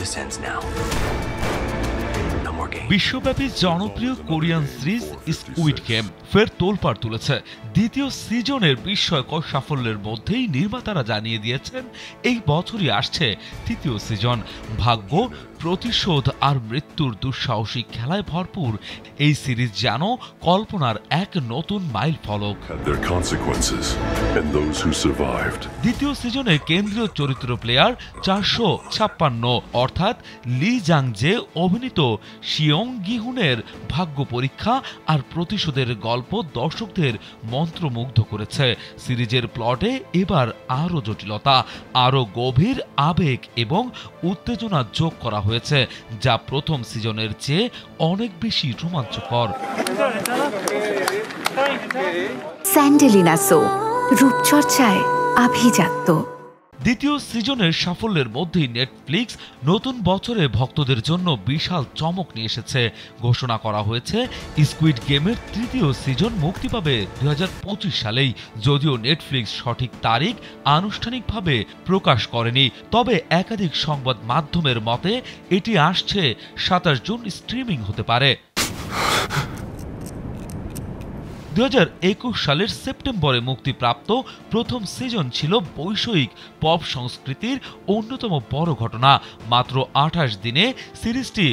This ends now. বিশ্বব্যাপী জনপ্রিয় Korean series squid game ফের তোলপাড় তুলেছে। দ্বিতীয় সিজনের বিস্ময়কর সাফল্যের মধ্যেই নির্মাতারা জানিয়ে দিয়েছেন এই বছরই আসছে তৃতীয় সিজন। ভাগ্য, প্রতিশোধ আর মৃত্যুর দুঃসাহসিক খেলায় ভরপুর এই সিরিজ যেন কল্পনার এক নতুন মাইল ফলক। দ্বিতীয় সিজনে কেন্দ্রীয় চরিত্র প্লেয়ার 456, অর্থাৎ লি জাংজে অভিনীত শিয়ং গিহুনের ভাগ্য পরীক্ষা আর প্রতিশোধের গল্প দর্শকদের মন্ত্রমুগ্ধ করেছে। সিরিজের প্লটে এবার আরও জটিলতা, আরও গভীর আবেগ এবং উত্তেজনা যোগ করা হয়েছে, যা প্রথম সিজনের চেয়ে অনেক বেশি রোমাঞ্চকর। স্যান্ডেলিনা সো, রূপচর্চায় আভিজাত্য। দ্বিতীয় সিজনের সাফল্যের মধ্যেই নেটফ্লিক্স নতুন বছরে ভক্তদের জন্য বিশাল চমক নিয়ে এসেছে। ঘোষণা করা হয়েছে স্কুইড গেমের তৃতীয় সিজন মুক্তি পাবে 2025 সালেই। যদিও নেটফ্লিক্স সঠিক তারিখ আনুষ্ঠানিকভাবে প্রকাশ করেনি, তবে একাধিক সংবাদ মাধ্যমের মতে এটি আসছে 27 জুন স্ট্রিমিং হতে পারে। 2021 সালের সেপ্টেম্বরে মুক্তিপ্রাপ্ত প্রথম সিজন ছিল বৈষয়িক পপ সংস্কৃতির অন্যতম বড় ঘটনা। মাত্র 28 দিনে সিরিজটি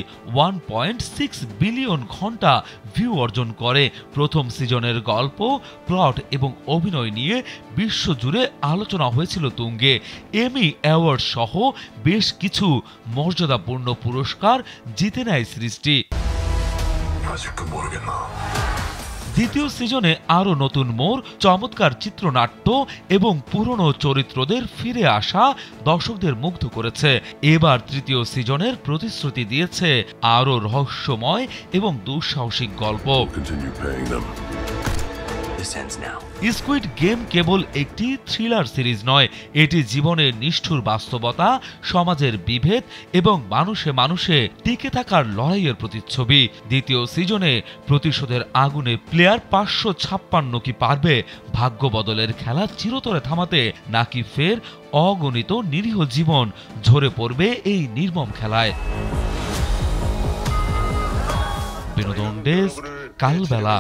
1.6 বিলিয়ন ঘন্টা ভিউ অর্জন করে। প্রথম সিজনের গল্প, প্লট এবং অভিনয় নিয়ে বিশ্বজুড়ে আলোচনা হয়েছিল তুঙ্গে। এমি অ্যাওয়ার্ড সহ বেশ কিছু মর্যাদাপূর্ণ পুরস্কার জিতে নেয় সিরিজটি। দ্বিতীয় সিজনে আরও নতুন মোড়, চমৎকার চিত্রনাট্য এবং পুরনো চরিত্রদের ফিরে আসা দর্শকদের মুগ্ধ করেছে। এবার তৃতীয় সিজনের প্রতিশ্রুতি দিয়েছে আরও রহস্যময় এবং দুঃসাহসিক গল্প। স্কুইড গেম কেবল একটি থ্রিলার সিরিজ নয়, এটি জীবনের নিষ্ঠুর বাস্তবতা, সমাজের বিভেদ এবং মানুষে মানুষে টিকে থাকার লড়াইয়ের প্রতিচ্ছবি। দ্বিতীয় সিজনে প্রতিশোধের আগুনে প্লেয়ার 556 কি পারবে ভাগ্য বদলের খেলা চিরতরে থামাতে, নাকি ফের অগণিত নিরীহ জীবন ঝরে পড়বে এই নির্মম খেলায়? বিনোদন ডেস্ক, কালবেলা।